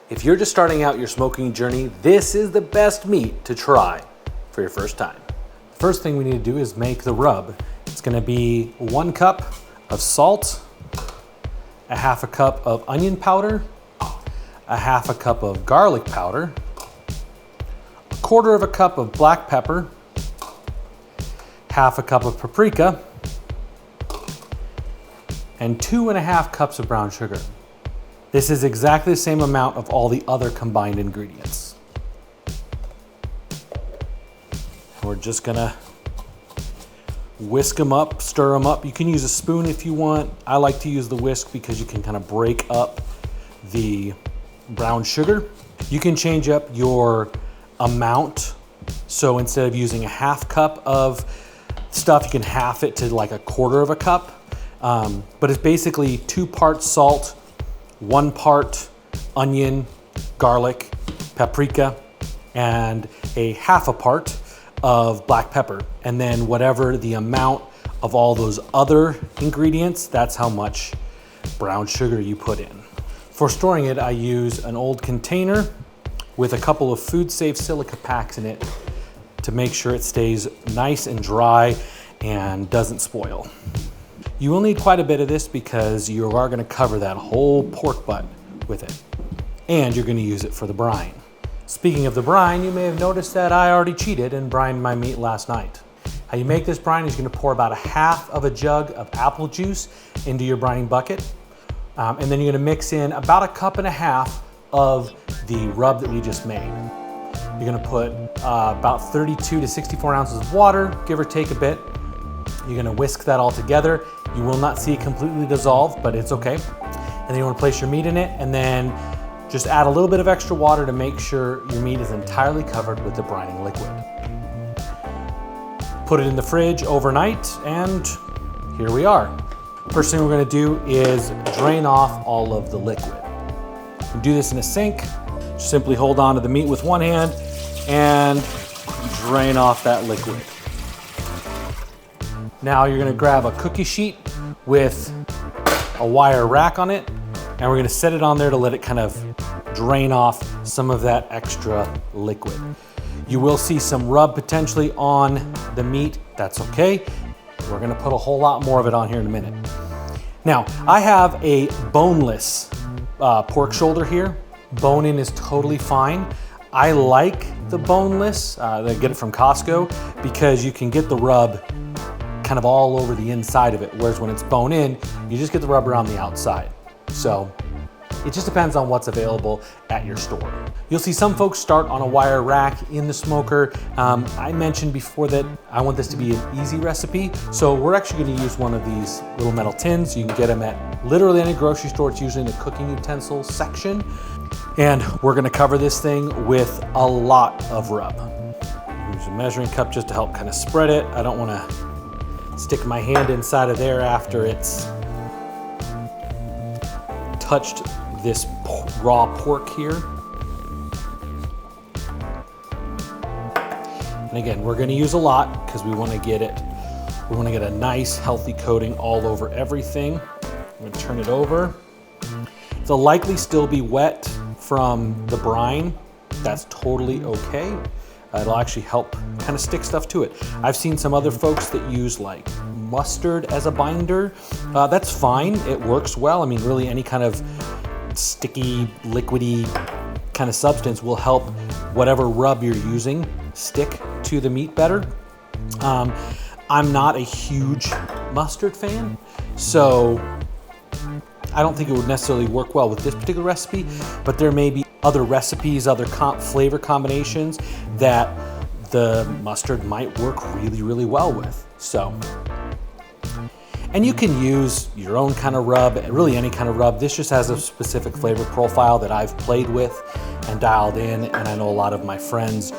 If you're just starting out your smoking journey, this is the best meat to try for your first time. The first thing we need to do is make the rub. It's gonna be 1 cup of salt, a half a cup of onion powder, a half a cup of garlic powder, a 1/4 cup of black pepper, half a cup of paprika, and 2.5 cups of brown sugar. This is exactly the same amount of all the other combined ingredients. We're just gonna whisk them up, stir them up. You can use a spoon if you want. I like to use the whisk because you can kind of break up the brown sugar. You can change up your amount. So instead of using a half cup of stuff, you can half it to like a 1/4 cup. But it's basically 2 parts salt, 1 part onion, garlic, paprika, and a half a part of black pepper. And then whatever the amount of all those other ingredients, that's how much brown sugar you put in. For storing it, I use an old container with a couple of food-safe silica packs in it to make sure it stays nice and dry and doesn't spoil. You will need quite a bit of this because you are gonna cover that whole pork butt with it. And you're gonna use it for the brine. Speaking of the brine, you may have noticed that I already cheated and brined my meat last night. How you make this brine is you're gonna pour about 1/2 of a jug of apple juice into your brining bucket. And then you're gonna mix in about 1.5 cups of the rub that we just made. You're gonna put about 32 to 64 ounces of water, give or take a bit. You're gonna whisk that all together. You will not see it completely dissolve, but it's okay. And then you wanna place your meat in it and then just add a little bit of extra water to make sure your meat is entirely covered with the brining liquid. Put it in the fridge overnight and here we are. First thing we're gonna do is drain off all of the liquid. You can do this in a sink. Simply hold on to the meat with one hand and drain off that liquid. Now you're gonna grab a cookie sheet with a wire rack on it, and we're gonna set it on there to let it kind of drain off some of that extra liquid. You will see some rub potentially on the meat. That's okay. We're gonna put a whole lot more of it on here in a minute. Now, I have a boneless pork shoulder here. Bone-in is totally fine. I like the boneless. I get it from Costco because you can get the rub kind of all over the inside of it, whereas when it's bone-in, you just get the rub around the outside. So it just depends on what's available at your store. You'll see some folks start on a wire rack in the smoker. I mentioned before that I want this to be an easy recipe, so we're actually gonna use one of these little metal tins. You can get them at literally any grocery store. It's usually in the cooking utensils section. And we're gonna cover this thing with a lot of rub. Use a measuring cup just to help kind of spread it. I don't wanna stick my hand inside of there after it's touched this raw pork here. And again, we're gonna use a lot because we wanna get a nice healthy coating all over everything. I'm gonna turn it over. It'll likely still be wet from the brine. That's totally okay. It'll actually help kind of stick stuff to it. I've seen some other folks that use like mustard as a binder. That's fine, it works well. I mean, really any kind of sticky, liquidy kind of substance will help whatever rub you're using stick to the meat better. I'm not a huge mustard fan, so I don't think it would necessarily work well with this particular recipe, but there may be other recipes, other flavor combinations that the mustard might work really, really well with. So, and you can use your own kind of rub, really any kind of rub. This just has a specific flavor profile that I've played with and dialed in, and I know a lot of my friends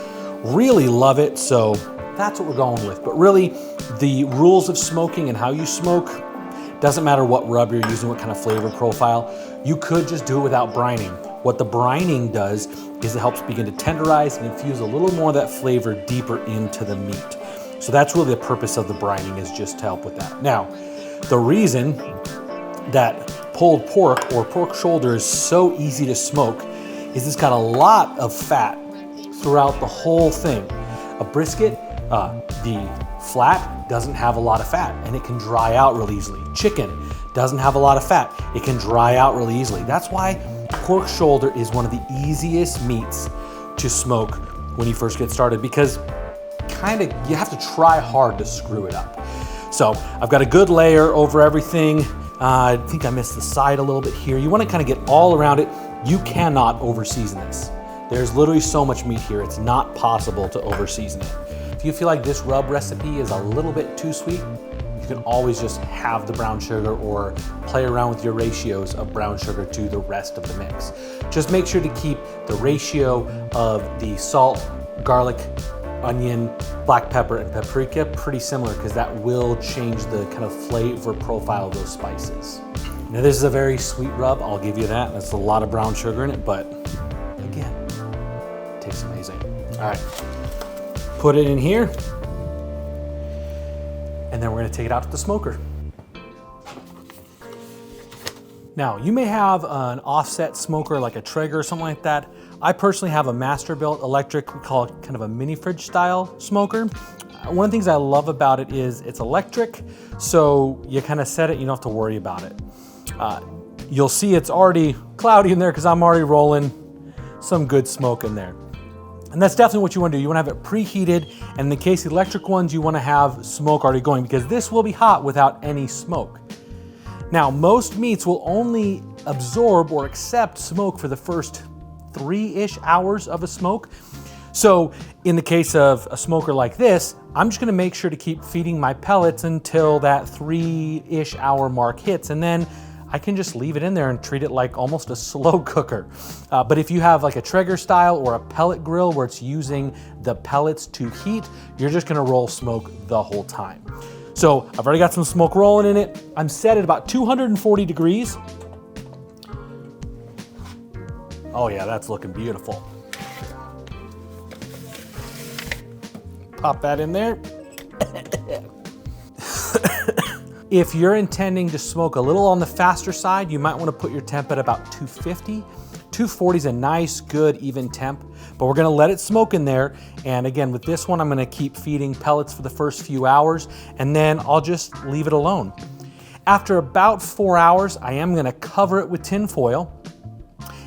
really love it, so that's what we're going with. But really, the rules of smoking and how you smoke, doesn't matter what rub you're using, what kind of flavor profile. You could just do it without brining. What the brining does is it helps begin to tenderize and infuse a little more of that flavor deeper into the meat. So that's really the purpose of the brining, is just to help with that. Now, the reason that pulled pork or pork shoulder is so easy to smoke is it's got a lot of fat throughout the whole thing. A brisket, the flat doesn't have a lot of fat and it can dry out real easily. Chicken doesn't have a lot of fat. It can dry out really easily. That's why pork shoulder is one of the easiest meats to smoke when you first get started, because you have to try hard to screw it up. So I've got a good layer over everything. I think I missed the side a little bit here. You want to kind of get all around it. You cannot over season this. There's literally so much meat here. It's not possible to over season it. If you feel like this rub recipe is a little bit too sweet, you can always just have the brown sugar or play around with your ratios of brown sugar to the rest of the mix. Just make sure to keep the ratio of the salt, garlic, onion, black pepper, and paprika pretty similar, because that will change the kind of flavor profile of those spices. Now this is a very sweet rub, I'll give you that. That's a lot of brown sugar in it, but again, it tastes amazing. All right, put it in here, and then we're gonna take it out to the smoker. Now, you may have an offset smoker like a Traeger or something like that. I personally have a Masterbuilt electric, we call it kind of a mini fridge style smoker. One of the things I love about it is it's electric, so you kind of set it, you don't have to worry about it. You'll see it's already cloudy in there because I'm already rolling some good smoke in there. And that's definitely what you want to do. You want to have it preheated, and in the case of the electric ones, you want to have smoke already going, because this will be hot without any smoke. Now, most meats will only absorb or accept smoke for the first 3-ish hours of a smoke. So in the case of a smoker like this, I'm just gonna make sure to keep feeding my pellets until that 3-ish hour mark hits, and then I can just leave it in there and treat it like almost a slow cooker. But if you have like a Traeger style or a pellet grill where it's using the pellets to heat, you're just gonna roll smoke the whole time. So I've already got some smoke rolling in it. I'm set at about 240 degrees. Oh yeah, that's looking beautiful. Pop that in there. If you're intending to smoke a little on the faster side, you might want to put your temp at about 250. 240 is a nice, good, even temp, but we're gonna let it smoke in there. And again, with this one, I'm gonna keep feeding pellets for the first few hours, and then I'll just leave it alone. After about 4 hours, I am gonna cover it with tin foil.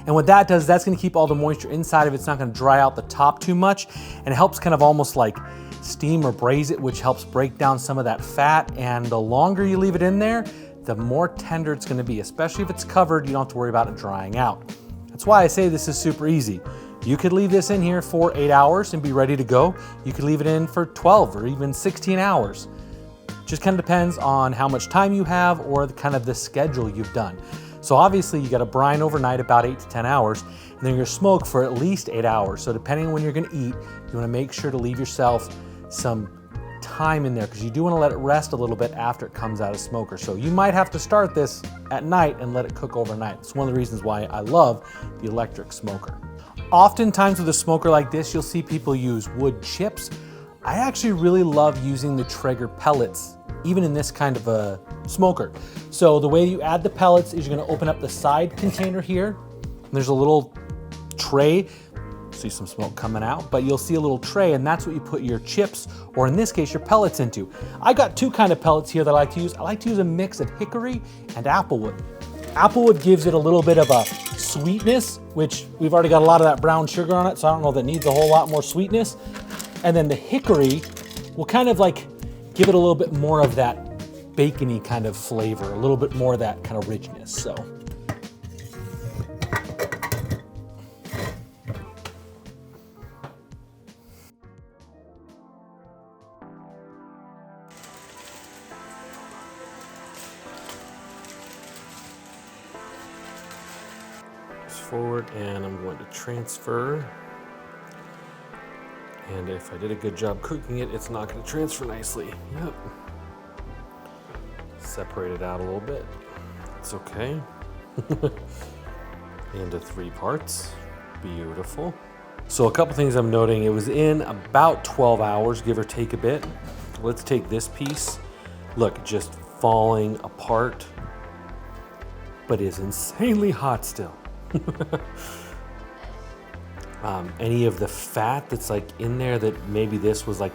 And what that does, that's gonna keep all the moisture inside of it. It's not gonna dry out the top too much, and it helps kind of almost like steam or braise it, which helps break down some of that fat. And the longer you leave it in there, the more tender it's gonna be, especially if it's covered. You don't have to worry about it drying out. That's why I say this is super easy. You could leave this in here for 8 hours and be ready to go. You could leave it in for 12 or even 16 hours. Just kind of depends on how much time you have or the schedule you've done. So obviously you got to brine overnight about 8 to 10 hours, and then you're gonna smoke for at least 8 hours. So depending on when you're gonna eat, you wanna make sure to leave yourself some time in there, because you do want to let it rest a little bit after it comes out of smoker. So you might have to start this at night and let it cook overnight. It's one of the reasons why I love the electric smoker. Oftentimes with a smoker like this, you'll see people use wood chips. I actually really love using the Traeger pellets, even in this kind of a smoker. So the way you add the pellets is you're gonna open up the side container here, and there's a little tray. See some smoke coming out, but you'll see a little tray, and that's what you put your chips, or in this case, your pellets into. I got two kind of pellets here that I like to use. I like to use a mix of hickory and applewood. Applewood gives it a little bit of a sweetness, which we've already got a lot of that brown sugar on it, so I don't know if it needs a whole lot more sweetness. And then the hickory will kind of like give it a little bit more of that bacony kind of flavor, a little bit more of that kind of richness. So. Forward, and I'm going to transfer. And if I did a good job cooking it, it's not going to transfer nicely. Yep. Separate it out a little bit. It's okay. Into 3 parts. Beautiful. So a couple things I'm noting. It was in about 12 hours, give or take a bit. Let's take this piece. Look, just falling apart, but is insanely hot still. any of the fat that's like in there that maybe this was like,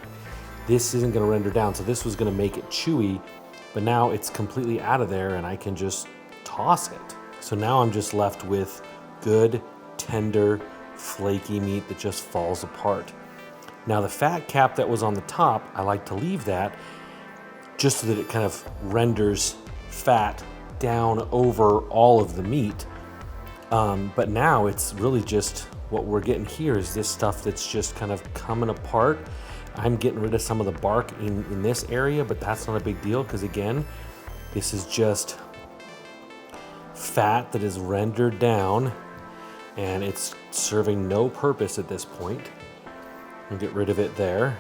this isn't gonna render down, so this was gonna make it chewy, but now it's completely out of there and I can just toss it. So now I'm just left with good, tender, flaky meat that just falls apart. Now the fat cap that was on the top, I like to leave that just so that it kind of renders fat down over all of the meat. But now it's really just, what we're getting here is this stuff that's just kind of coming apart. I'm getting rid of some of the bark in this area, but that's not a big deal because again, this is just fat that is rendered down and it's serving no purpose at this point. I'll get rid of it there.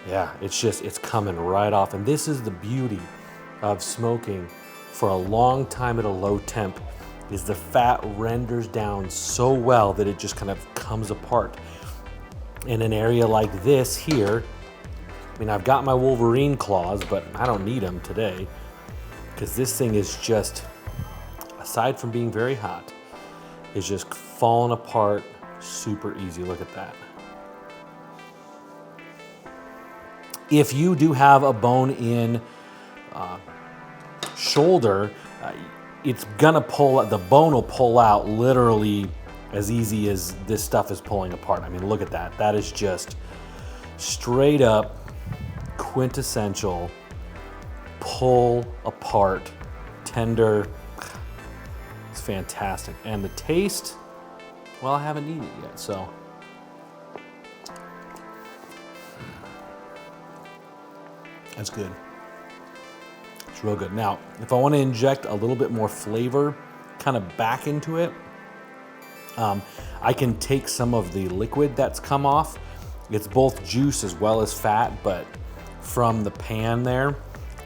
Yeah, it's coming right off. And this is the beauty of smoking for a long time at a low temp, is the fat renders down so well that it just kind of comes apart. In an area like this here, I mean, I've got my Wolverine claws, but I don't need them today because this thing is just, aside from being very hot, is just falling apart super easy. Look at that. If you do have a bone-in shoulder, it's gonna pull, the bone will pull out literally as easy as this stuff is pulling apart. I mean, look at that. That is just straight up quintessential pull apart, tender. It's fantastic. And the taste, well, I haven't eaten it yet, so. That's good. It's real good. Now, if I want to inject a little bit more flavor kind of back into it, I can take some of the liquid that's come off. It's both juice as well as fat, but from the pan there,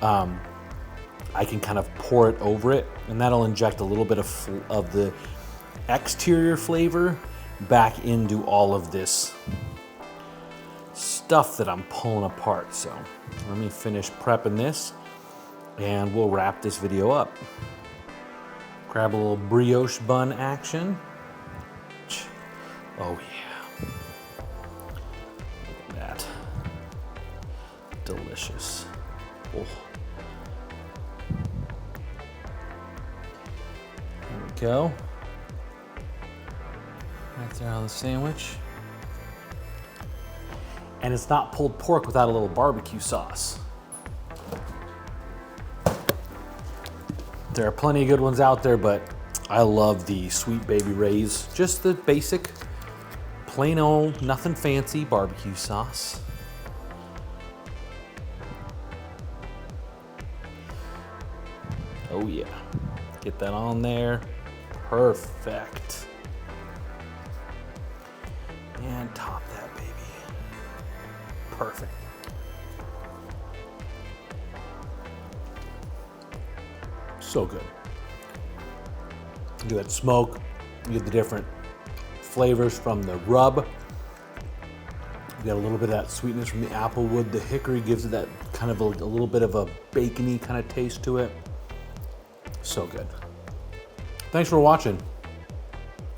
I can kind of pour it over it, and that'll inject a little bit of the exterior flavor back into all of this stuff that I'm pulling apart. So let me finish prepping this and we'll wrap this video up. Grab a little brioche bun action. Oh yeah. Look at that. Delicious. Oh. There we go. Right there on the sandwich. And it's not pulled pork without a little barbecue sauce. There are plenty of good ones out there, but I love the Sweet Baby Ray's. Just the basic, plain old, nothing fancy barbecue sauce. Oh yeah, get that on there. Perfect. And top that baby. Perfect. So good. You get that smoke, you get the different flavors from the rub. You got a little bit of that sweetness from the applewood. The hickory gives it that kind of a little bit of a bacony kind of taste to it. So good. Thanks for watching.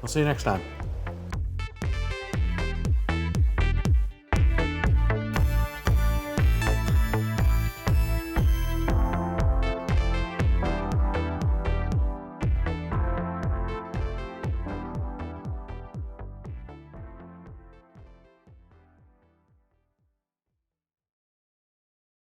I'll see you next time.